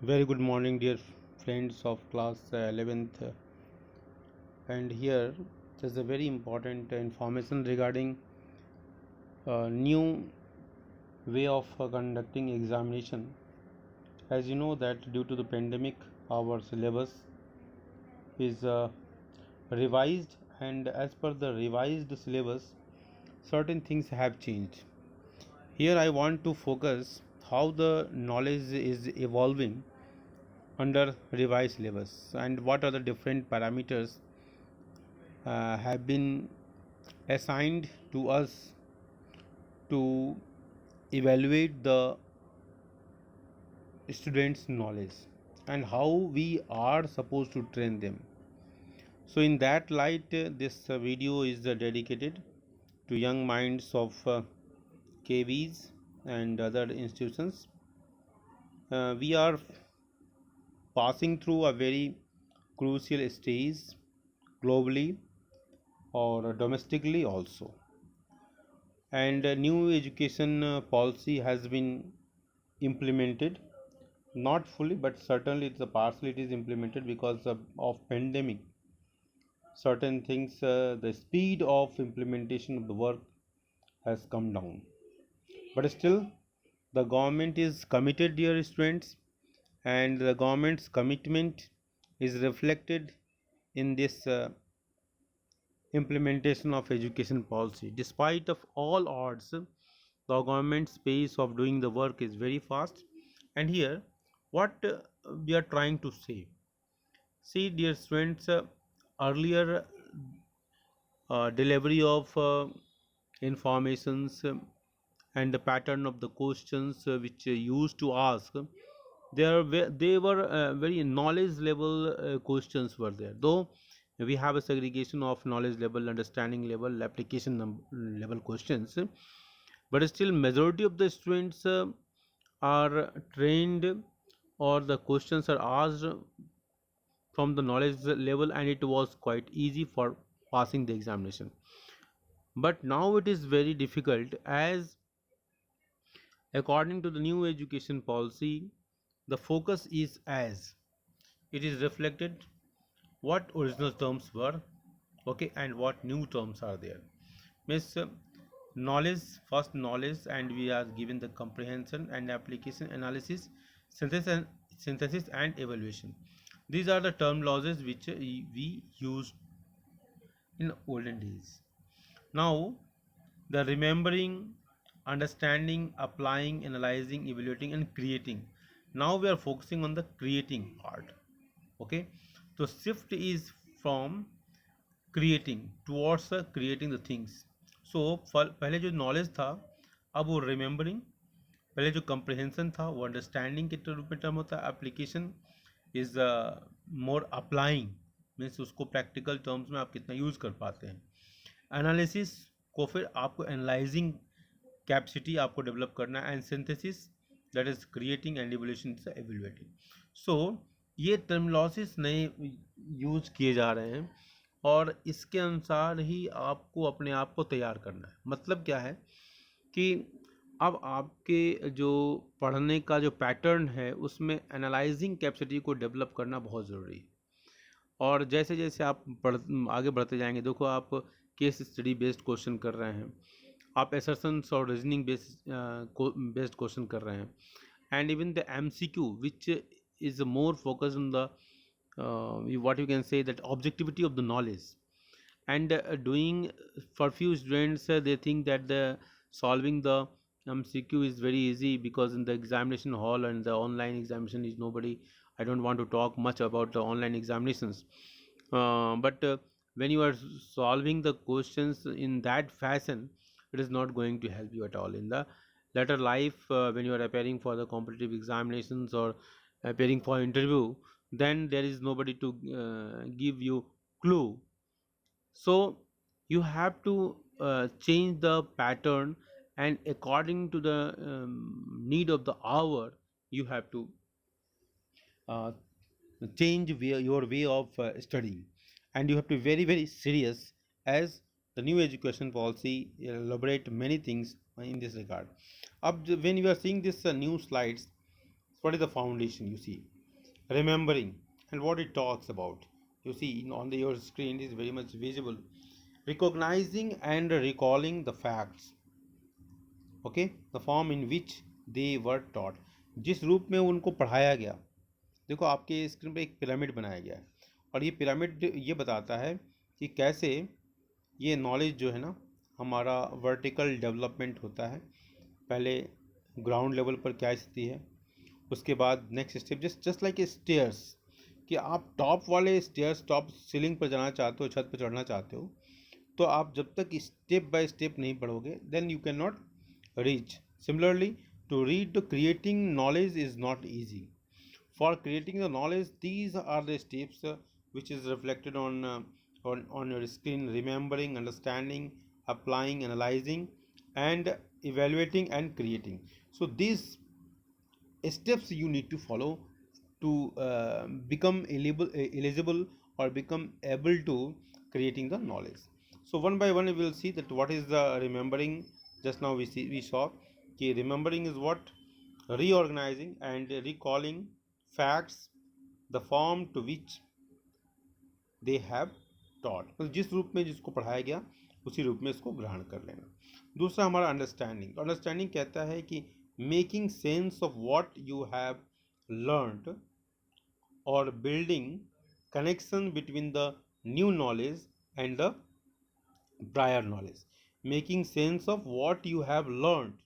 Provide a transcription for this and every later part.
Very good morning, dear friends of class 11th. And here there's a very important information regarding new way of conducting examination. As you know that due to the pandemic, our syllabus is revised, and as per the revised syllabus, certain things have changed. Here I want to focus how the knowledge is evolving under revised syllabus and what are the different parameters have been assigned to us to evaluate the students' knowledge and how we are supposed to train them. So, in that light, this video is dedicated to young minds of KVs and other institutions. We are passing through a very crucial stage globally or domestically also, and a new education policy has been implemented, not fully but certainly it's a partially it is implemented because of pandemic. Certain things, the speed of implementation of the work has come down, but still the government is committed, dear students, and the government's commitment is reflected in this implementation of education policy. Despite of all odds, the government's pace of doing the work is very fast. And here what we are trying to say, see dear students, earlier delivery of informations and the pattern of the questions which used to ask, they were very knowledge level questions were there, though we have a segregation of knowledge level, understanding level, application level questions, but still majority of the students are trained, or the questions are asked from the knowledge level, and it was quite easy for passing the examination. But now it is very difficult, as according to the new education policy, the focus is as it is reflected what original terms were, okay, and what new terms are there. Means knowledge, first knowledge, and we are given the comprehension and application, analysis, synthesis and evaluation. These are the terminologies which we used in olden days. Now the remembering, understanding, applying, analyzing, evaluating and creating. Now we are focusing on the creating part. Okay, so shift is from creating towards creating the things. So पहले जो knowledge था, अब वो remembering, पहले जो comprehension था वो understanding के रूप में term होता है, application is more applying, means उसको practical terms में आप कितना यूज़ कर पाते हैं, एनालिसिस को फिर आपको एनालाइजिंग कैपेसिटी आपको डेवलप करना है, and synthesis that is creating, and evolution is evaluating. So ये टर्मिनोलॉजिस नए यूज किए जा रहे हैं और इसके अनुसार ही आपको अपने आप को तैयार करना है. मतलब क्या है कि अब आपके जो पढ़ने का जो पैटर्न है उसमें एनालाइजिंग कैपेसिटी को डेवलप करना बहुत ज़रूरी है. और जैसे जैसे आप आगे बढ़ते जाएंगे, देखो आप केस स्टडी बेस्ड क्वेश्चन कर रहे हैं, आप एसर्शंस और रीजनिंग बेस्ड क्वेश्चन कर रहे हैं, and even the MCQ which is more focused on the what you can say that objectivity of the knowledge, and doing for few students they think that the solving the MCQ is very easy because in the examination hall and the online examination is nobody. I don't want to talk much about the online examinations, but when you are solving the questions in that fashion, it is not going to help you at all in the later life. When you are appearing for the competitive examinations or appearing for interview, then there is nobody to give you clue. So you have to change the pattern, and according to the need of the hour, you have to uh, change your way of studying, and you have to be very very serious, as the new education policy elaborate many things in this regard. When you are seeing this new slides, what is the foundation you see? remembering, and what it talks about. You see on your screen is very much visible. Recognizing and recalling the facts, okay, the form in which they were taught, जिस रूप में उनको पढ़ाया गया। देखो आपके screen पे एक पिरामिड बनाया गया है, और ये पिरामिड ये बताता है कि कैसे ये नॉलेज जो है ना, हमारा वर्टिकल डेवलपमेंट होता है। पहले ग्राउंड लेवल पर क्या स्थिति है, उसके बाद next step, just just like a stairs, कि आप टॉप वाले स्टेयर्स, टॉप सीलिंग पर जाना चाहते हो, छत पर चढ़ना चाहते हो, तो आप जब तक स्टेप बाय स्टेप नहीं पढ़ोगे, then you can not reach. Similarly, to read creating knowledge is not easy. For creating the knowledge, these are the steps which is reflected on your screen: remembering, understanding, applying, analyzing, and evaluating and creating. So these steps you need to follow to become eligible or become able to creating the knowledge. So one by one we will see that what is the remembering. Just now we saw कि remembering is what, reorganizing and recalling facts, the form to which they have taught, मतलब जिस रूप में जिसको पढ़ाया गया उसी रूप में इसको ग्रहण कर लेना। दूसरा हमारा अंडरस्टैंडिंग। अंडरस्टैंडिंग कहता है कि making sense of what you have learned, और building connection between the new knowledge and the prior knowledge. Making sense of what you have learned,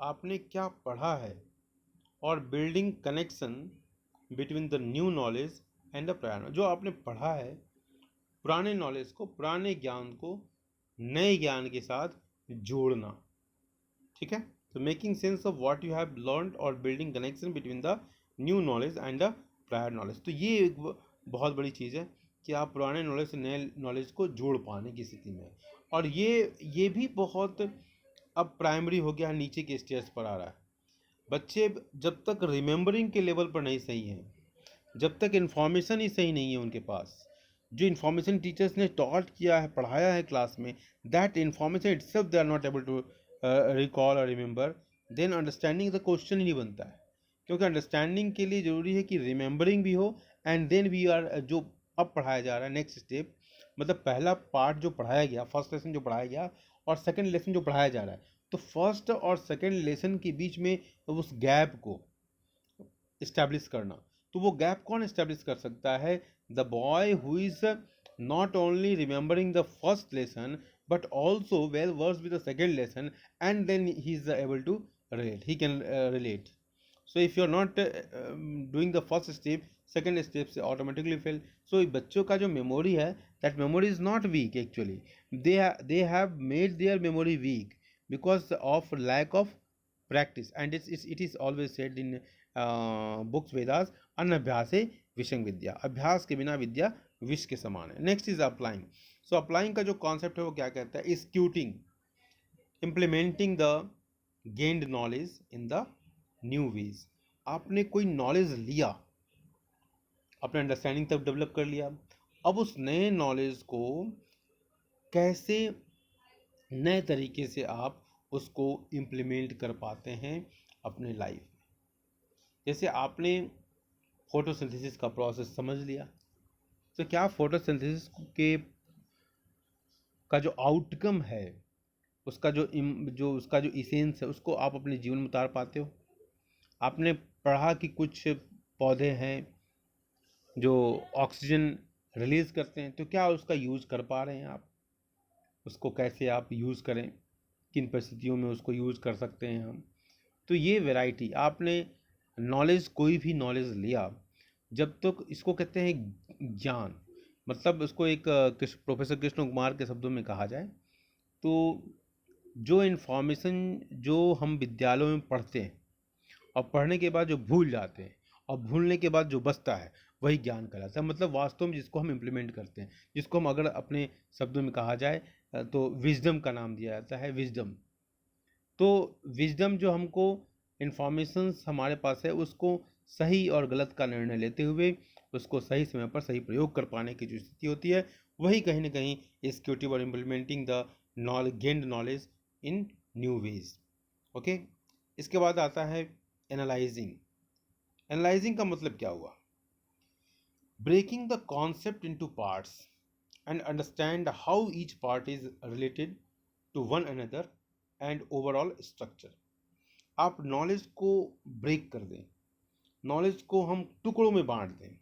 आपने क्या पढ़ा है, और building connection between the new knowledge and the prior knowledge, जो आपने पढ़ा है, पुराने नॉलेज को, पुराने ज्ञान को नए ज्ञान के साथ जोड़ना। ठीक है, तो making sense of what you have learned और building connection between the new knowledge and the prior knowledge. तो ये एक बहुत बड़ी चीज़ है कि आप पुराने नॉलेज से नए नॉलेज को जोड़ पाने की स्थिति में। और ये भी बहुत अब प्राइमरी हो गया है, नीचे के स्टेज पर आ रहा है। बच्चे जब तक रिमेंबरिंग के लेवल पर नहीं सही हैं, जब तक इन्फॉर्मेशन ही सही नहीं है उनके पास, जो इन्फॉर्मेशन टीचर्स ने टॉट किया है, पढ़ाया है क्लास में, that information itself they are not able to recall और remember, then understanding the question ही नहीं बनता है। क्योंकि अंडरस्टैंडिंग के लिए ज़रूरी है कि रिमेंबरिंग भी हो, एंड देन वी आर, जो अब पढ़ाया जा रहा है नेक्स्ट स्टेप, मतलब पहला पार्ट जो पढ़ाया गया, फर्स्ट लेसन जो पढ़ाया गया और सेकेंड लेसन जो पढ़ाया जा रहा है, तो फर्स्ट और सेकेंड लेसन के बीच में उस गैप को इस्टेब्लिश करना। तो वो गैप कौन इस्टेब्लिश कर सकता है? The boy who is not only remembering the first lesson but also well versed with the second lesson, and then he is able to relate, he can relate. So if you are not doing the first step, second step से automatically fail. So बच्चों का जो memory है, that memory is not weak actually, they have made their memory weak because of lack of practice, and it is always said in books Vedas, अनभ्यासे विषम विद्या, अभ्यास के बिना विद्या विष के समान है। Next is applying. So applying का जो कॉन्सेप्ट है वो क्या कहता है? Executing, implementing the gained knowledge in the new ways. आपने कोई नॉलेज लिया, अपने अंडरस्टैंडिंग तब डेवलप कर लिया, अब उस नए नॉलेज को कैसे नए तरीके से आप उसको इम्प्लीमेंट कर पाते हैं अपने लाइफ में। जैसे आपने फोटोसिंथेसिस का प्रोसेस समझ लिया, तो क्या फोटोसिंथेसिस के का जो आउटकम है, उसका जो उसका जो इसेंस है, उसको आप अपने जीवन में उतार पाते हो? आपने पढ़ा कि कुछ पौधे हैं जो ऑक्सीजन रिलीज करते हैं, तो क्या उसका यूज़ कर पा रहे हैं आप? उसको कैसे आप यूज़ करें, किन परिस्थितियों में उसको यूज़ कर सकते हैं हम? तो ये वैरायटी, आपने नॉलेज, कोई भी नॉलेज लिया, जब तक इसको कहते हैं ज्ञान, मतलब उसको एक प्रोफेसर कृष्ण कुमार के शब्दों में कहा जाए तो जो इन्फॉर्मेशन जो हम विद्यालयों में पढ़ते हैं और पढ़ने के बाद जो भूल जाते हैं और भूलने के बाद जो बचता है, वही ज्ञान कहलाता है। मतलब वास्तव में जिसको हम इम्प्लीमेंट करते हैं, जिसको हम अगर अपने शब्दों में कहा जाए तो विजडम का नाम दिया जाता है, विजडम। तो विजडम जो हमको इन्फॉर्मेशंस हमारे पास है, उसको सही और गलत का निर्णय लेते हुए उसको सही समय पर सही प्रयोग कर पाने की जो स्थिति होती है, वही कहीं ना कहीं एक्यूटिव और implementing the gained knowledge in new ways. Okay, इसके बाद आता है एनालाइजिंग। एनालाइजिंग का मतलब क्या हुआ? breaking the concept into parts and understand how each part is related to one another and overall structure. आप नॉलेज को ब्रेक कर दें, नॉलेज को हम टुकड़ों में बांट दें।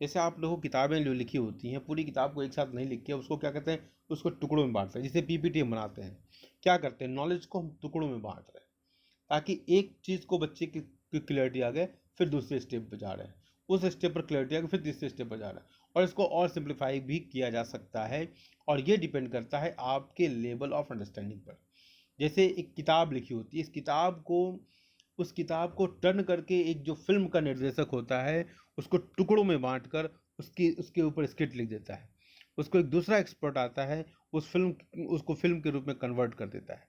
जैसे आप लोगों की किताबें जो लिखी होती हैं, पूरी किताब को एक साथ नहीं लिख के उसको क्या कहते हैं, उसको टुकड़ों में बांटते हैं। जैसे पीपीटी हम बनाते हैं, क्या करते हैं, नॉलेज को हम टुकड़ों में बांट रहे हैं ताकि एक चीज़ को बच्चे की क्लैरिटी आ गए, फिर दूसरे स्टेप पर जा रहे हैं, उस स्टेप पर क्लैरिटी आ गई, फिर तीसरे स्टेप पर जा रहे हैं, और इसको और सिंप्लीफाई भी किया जा सकता है। और ये डिपेंड करता है आपके लेवल ऑफ अंडरस्टैंडिंग पर। जैसे एक किताब लिखी होती है, इस किताब को, उस किताब को टर्न करके एक जो फिल्म का निर्देशक होता है उसको टुकड़ों में बांट कर उसकी उसके ऊपर स्क्रिप्ट लिख देता है। उसको एक दूसरा एक्सपर्ट आता है, उसको फिल्म के रूप में कन्वर्ट कर देता है।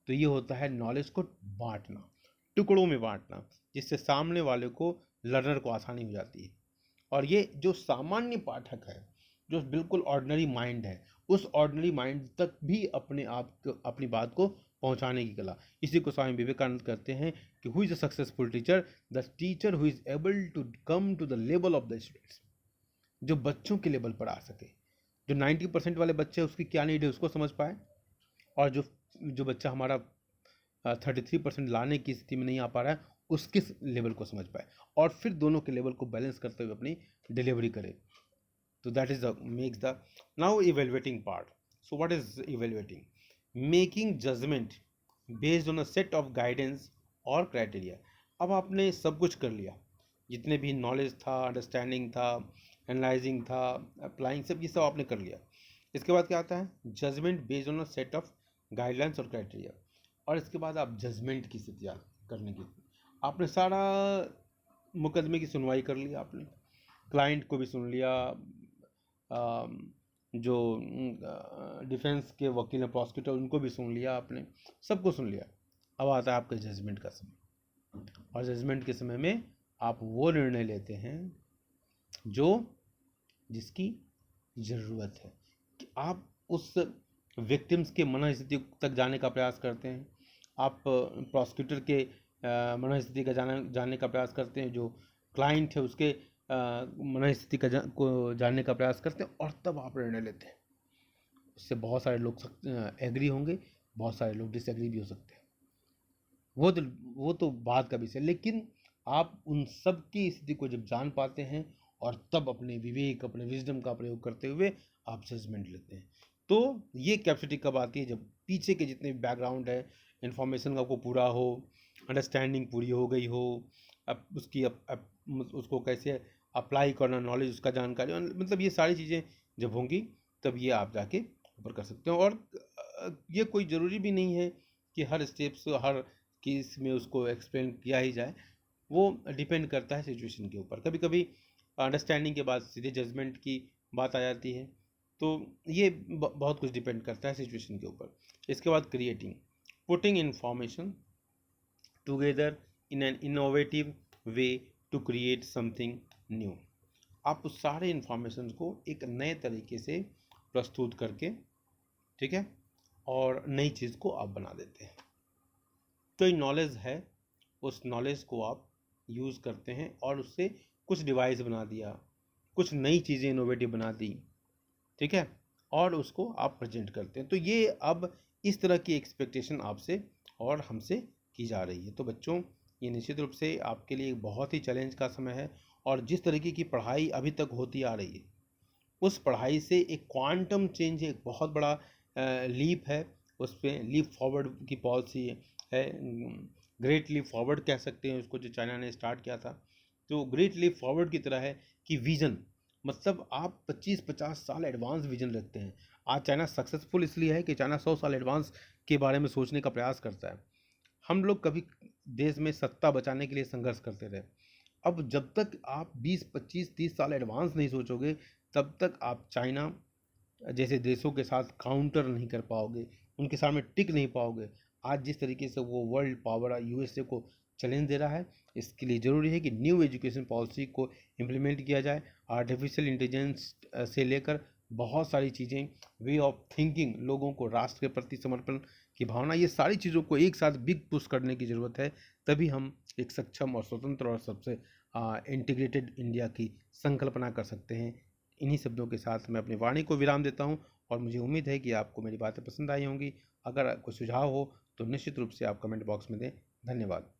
तो ये होता है नॉलेज को बांटना, टुकड़ों में बांटना, जिससे सामने वाले को, लर्नर को आसानी हो जाती है। और ये जो सामान्य पाठक है, जो बिल्कुल ऑर्डिनरी माइंड है, उस ऑर्डिनरी माइंड तक भी अपने आप को, अपनी बात को पहुंचाने की कला, इसी को स्वामी विवेकानंद कहते हैं कि who is a successful teacher, the teacher who is able to come to the level of the students. जो बच्चों के लेवल पर आ सके, जो 90% वाले बच्चे उसकी क्या नीड है उसको समझ पाए, और जो जो बच्चा हमारा 33% लाने की स्थिति में नहीं आ पा रहा है उसके लेवल को समझ पाए, और फिर दोनों के लेवल को बैलेंस करते हुए अपनी डिलीवरी करे। तो that is the makes the now evaluating part. So what is evaluating? Making judgment based on a set of guidance or criteria. अब आपने सब कुछ कर लिया, जितने भी नॉलेज था, अंडरस्टैंडिंग था, एनालाइजिंग था, अप्लाइंग, सब ये सब आपने कर लिया। इसके बाद क्या आता है, judgement based on a set of guidelines और क्राइटेरिया। और इसके बाद आप जजमेंट की स्थिति करने की, आपने सारा मुकदमे की सुनवाई कर ली, आपने क्लाइंट को भी सुन लिया, जो डिफेंस के वकील हैं, प्रोसिक्यूटर, उनको भी सुन लिया आपने, सबको सुन लिया। अब आता है आपके जजमेंट का समय, और जजमेंट के समय में आप वो निर्णय लेते हैं जो जिसकी ज़रूरत है, कि आप उस विक्टिम्स के मनःस्थिति तक जाने का प्रयास करते हैं, आप प्रोसिक्यूटर के मनःस्थिति का जानने का प्रयास करते हैं, जो क्लाइंट है उसके मनःस्थिति को जानने का प्रयास करते हैं, और तब आप निर्णय लेते हैं। उससे बहुत सारे लोग एग्री होंगे, बहुत सारे लोग डिसएग्री भी हो सकते हैं, वो तो बात का विषय। लेकिन आप उन सब की स्थिति को जब जान पाते हैं, और तब अपने विवेक, अपने विजडम का प्रयोग करते हुए आप जजमेंट लेते हैं। तो ये कैपेसिटी कब आती है, जब पीछे के जितने भी बैकग्राउंड है, इन्फॉर्मेशन आपको पूरा हो, अंडरस्टैंडिंग पूरी हो गई हो, अब उसको कैसे अप्लाई करना, नॉलेज उसका जानकारी, मतलब ये सारी चीज़ें जब होंगी तब ये आप जाके ऊपर कर सकते हो। और ये कोई ज़रूरी भी नहीं है कि हर स्टेप्स, हर केस में उसको एक्सप्लेन किया ही जाए, वो डिपेंड करता है सिचुएशन के ऊपर। कभी कभी अंडरस्टैंडिंग के बाद सीधे जजमेंट की बात आ जाती है, तो ये बहुत कुछ डिपेंड करता है सिचुएशन के ऊपर। इसके बाद creating, putting information together in an innovative way to create something new. आप उस सारे इन्फॉर्मेशन को एक नए तरीके से प्रस्तुत करके, ठीक है, और नई चीज़ को आप बना देते हैं। तो ये नॉलेज है, उस नॉलेज को आप यूज़ करते हैं और उससे कुछ डिवाइस बना दिया, कुछ नई चीज़ें इनोवेटिव बना दी, ठीक है, और उसको आप प्रेजेंट करते हैं। तो ये अब इस तरह की एक्सपेक्टेशन आपसे और हमसे की जा रही है। तो बच्चों, ये निश्चित रूप से आपके लिए एक बहुत ही चैलेंज का समय है, और जिस तरीके की पढ़ाई अभी तक होती आ रही है, उस पढ़ाई से एक क्वांटम चेंज, एक बहुत बड़ा लीप है, उस पर लीप फॉरवर्ड की पॉलिसी है, ग्रेट लीप फॉरवर्ड कह सकते हैं उसको, जो चाइना ने स्टार्ट किया था। तो ग्रेट लीप फॉरवर्ड की तरह है कि विज़न, मतलब आप 25-50 साल एडवांस विजन रखते हैं। आज चाइना सक्सेसफुल इसलिए है कि चाइना 100 साल एडवांस के बारे में सोचने का प्रयास करता है। हम लोग कभी देश में सत्ता बचाने के लिए संघर्ष करते रहे। अब जब तक आप 20-25-30 साल एडवांस नहीं सोचोगे, तब तक आप चाइना जैसे देशों के साथ काउंटर नहीं कर पाओगे, उनके सामने टिक नहीं पाओगे। आज जिस तरीके से वो वर्ल्ड पावर यूएसए को चैलेंज दे रहा है, इसके लिए ज़रूरी है कि न्यू एजुकेशन पॉलिसी को इम्प्लीमेंट किया जाए। आर्टिफिशियल इंटेलिजेंस से लेकर बहुत सारी चीज़ें, वे ऑफ थिंकिंग, लोगों को राष्ट्र के प्रति समर्पण की भावना, ये सारी चीज़ों को एक साथ बिग पुश करने की ज़रूरत है। तभी हम एक सक्षम और स्वतंत्र और सबसे इंटीग्रेटेड इंडिया की संकल्पना कर सकते हैं। इन्हीं शब्दों के साथ मैं अपनी वाणी को विराम देता हूँ और मुझे उम्मीद है कि आपको मेरी बातें पसंद आई होंगी। अगर कोई सुझाव हो तो निश्चित रूप से आप कमेंट बॉक्स में दें। धन्यवाद।